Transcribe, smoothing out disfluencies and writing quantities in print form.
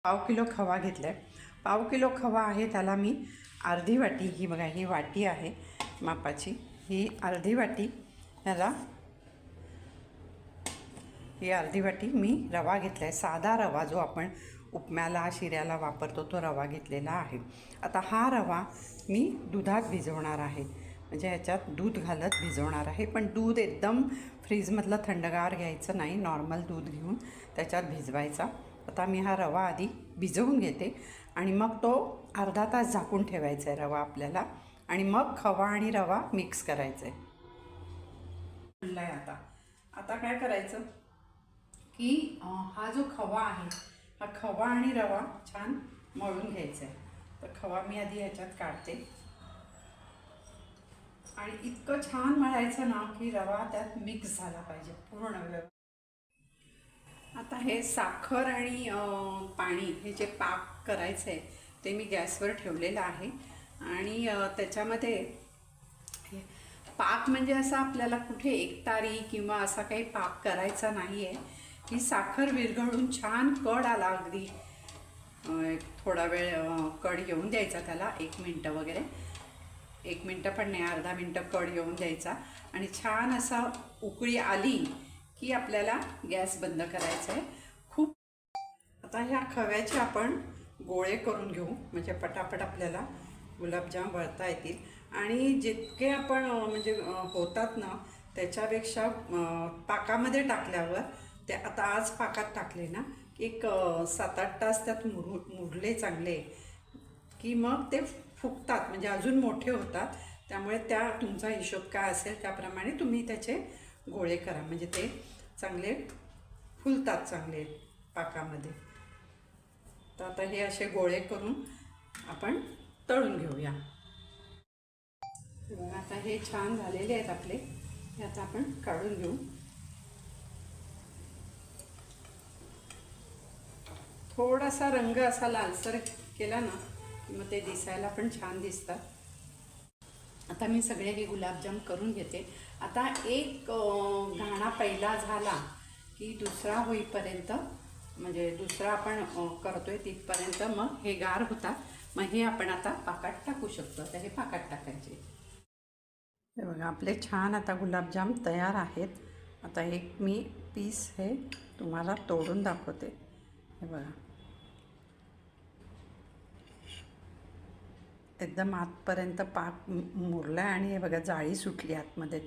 पाव किलो खवा घेतला आहे. पाव किलो खवा आहे त्याला मी अर्धी वाटी, ही बघा ही वाटी आहे मापाची, ही अर्धी वाटी ह्याला ही अर्धी वाटी मी रवा घेतला आहे. साधा रवा जो आपण उपम्याला शिऱ्याला वापरतो तो रवा घेतलेला आहे. आता हा रवा मी दुधात भिजवणार आहे, म्हणजे ह्याच्यात दूध घालत भिजवणार आहे. पण दूध एकदम फ्रीजमधलं थंडगार घ्यायचं नाही, नॉर्मल दूध घेऊन त्याच्यात भिजवायचा. आता मी हा रवा आधी भिजवून घेते आणि मग तो अर्धा तास झाकून ठेवायचा आहे रवा आपल्याला, आणि मग खवा आणि रवा मिक्स करायचं आहे. फुलला आहे आता. आता काय करायचं की हा जो खवा आहे, हा खवा आणि रवा छान मळून घ्यायचा आहे. तर खवा मी आधी ह्याच्यात काढते आणि इतकं छान मळायचं ना की रवा त्यात मिक्स झाला पाहिजे पूर्ण वेळ. आता हे साखर आणि पाणी हे जे पाक करायचं आहे ते मी गॅसवर ठेवलेलं आहे. आणि त्याच्यामध्ये पाक म्हणजे असा आपल्याला कुठे एकतारी किंवा असा काही पाक करायचा नाही आहे. ही साखर विरघळून छान कड आला, अगदी थोडा वेळ कड येऊन द्यायचा त्याला, 1 मिनटं वगैरे, 1 मिनटं पण नाही, अर्धा मिनटं कड येऊन द्यायचा. आणि छान असा उकळी आली की आपल्याला गॅस बंद करायचा आहे. खूप आता ह्या खव्याचे आपण गोळे करून घेऊ, म्हणजे पटापट आपल्याला गुलाबजाम वळता येतील. आणि जितके आपण म्हणजे होतात ना त्याच्यापेक्षा पाकामध्ये टाकल्यावर ते, आता आज पाकात टाकले ना एक 7-8 तास त्यात मुरले चांगले की मग ते फुगतात, म्हणजे अजून मोठे होतात. त्यामुळे त्या तुमचा हिशोब काय असेल त्याप्रमाणे तुम्ही त्याचे गोळे करा, म्हणजे ते चांगले फुलतात चांगले पाकामध्ये. तर आता हे असे गोळे करून आपण तळून घेऊया. आता हे छान झालेले आहेत आपले, हे आता आपण काढून घेऊ. थोडासा रंग असा लालसर केला ना की मग ते दिसायला पण छान दिसतात. आता मी सगळे हे गुलाबजाम करून घेते. आता एक घाणा पहिला झाला की दुसरा होईपर्यंत, म्हणजे दुसरा आपण करतोय तिथपर्यंत मग हे गार होतात. मग हे आपण आता पाकात टाकू शकतो. आता हे पाकात टाकायचे. हे बघा आपले छान आता गुलाबजाम तयार आहेत. आता एक मी पीस हे तुम्हाला तोडून दाखवते. हे बघा एकदम आतपर्यंत पाक मुरला आणि हे बघा जाळी सुटली आतमध्ये.